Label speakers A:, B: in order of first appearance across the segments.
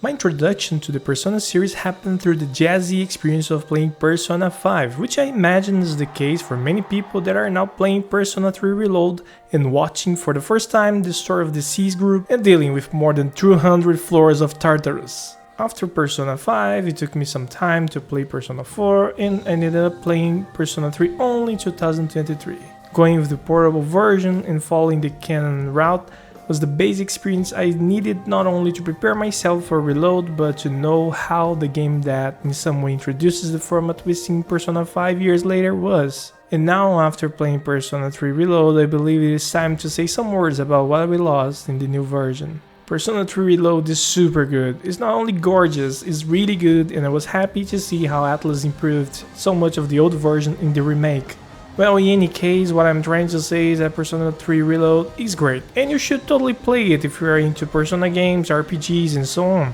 A: My introduction to the Persona series happened through the jazzy experience of playing Persona 5, which I imagine is the case for many people that are now playing Persona 3 Reload and watching for the first time the story of the Seas group and dealing with more than 200 floors of Tartarus. After Persona 5, it took me some time to play Persona 4 and I ended up playing Persona 3 only in 2023. Going with the portable version and following the canon route was the basic experience I needed not only to prepare myself for Reload, but to know how the game that in some way introduces the format we see in Persona 5 years later was. And now, after playing Persona 3 Reload, I believe it is time to say some words about what we lost in the new version. Persona 3 Reload is super good. It's not only gorgeous, it's really good, and I was happy to see how Atlus improved so much of the old version in the remake. Well, in any case, what I'm trying to say is that Persona 3 Reload is great, and you should totally play it if you are into Persona games, RPGs, and so on.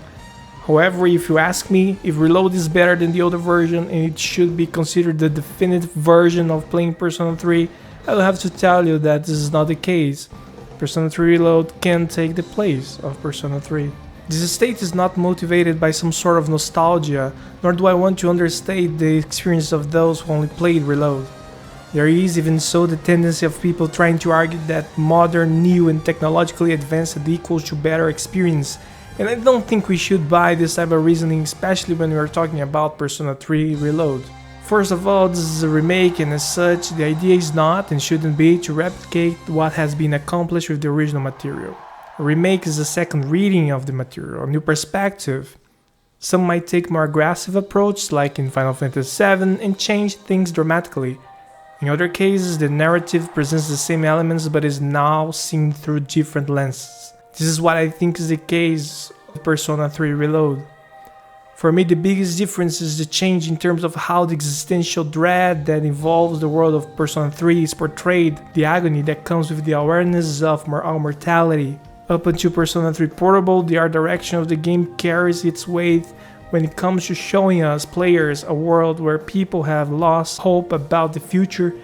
A: However, if you ask me if Reload is better than the older version and it should be considered the definitive version of playing Persona 3, I will have to tell you that this is not the case. Persona 3 Reload can take the place of Persona 3. This state is not motivated by some sort of nostalgia, nor do I want to understate the experience of those who only played Reload. There is even so the tendency of people trying to argue that modern, new and technologically advanced equals to better experience, and I don't think we should buy this type of reasoning, especially when we are talking about Persona 3 Reload. First of all, this is a remake, and as such, the idea is not and shouldn't be to replicate what has been accomplished with the original material. A remake is a second reading of the material, a new perspective. Some might take a more aggressive approach, like in Final Fantasy VII, and change things dramatically. In other cases, the narrative presents the same elements but is now seen through different lenses. This is what I think is the case with Persona 3 Reload. For me, the biggest difference is the change in terms of how the existential dread that involves the world of Persona 3 is portrayed, the agony that comes with the awareness of our mortality. Up until Persona 3 Portable, the art direction of the game carries its weight when it comes to showing us players a world where people have lost hope about the future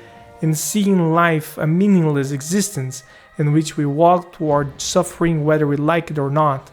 A: and seeing life a meaningless existence in which we walk toward suffering whether we like it or not.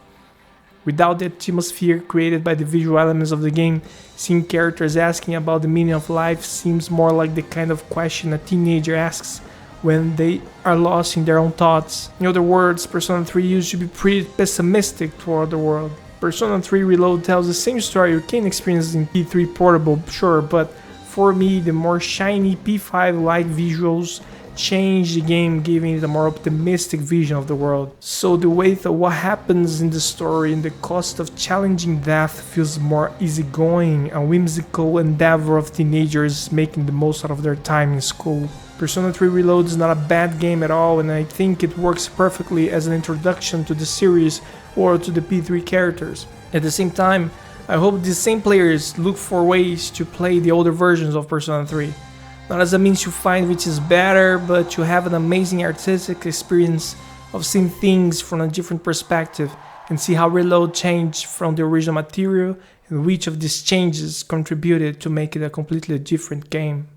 A: Without the atmosphere created by the visual elements of the game, seeing characters asking about the meaning of life seems more like the kind of question a teenager asks when they are lost in their own thoughts. In other words, Persona 3 used to be pretty pessimistic toward the world. Persona 3 Reload tells the same story you can experience in P3 Portable, sure, but for me, the more shiny P5-like visuals change the game, giving it a more optimistic vision of the world. So the weight of what happens in the story and the cost of challenging death feels more easygoing, a whimsical endeavor of teenagers making the most out of their time in school. Persona 3 Reload is not a bad game at all, and I think it works perfectly as an introduction to the series or to the P3 characters. At the same time, I hope these same players look for ways to play the older versions of Persona 3. Not as a means to find which is better, but to have an amazing artistic experience of seeing things from a different perspective and see how Reload changed from the original material and which of these changes contributed to make it a completely different game.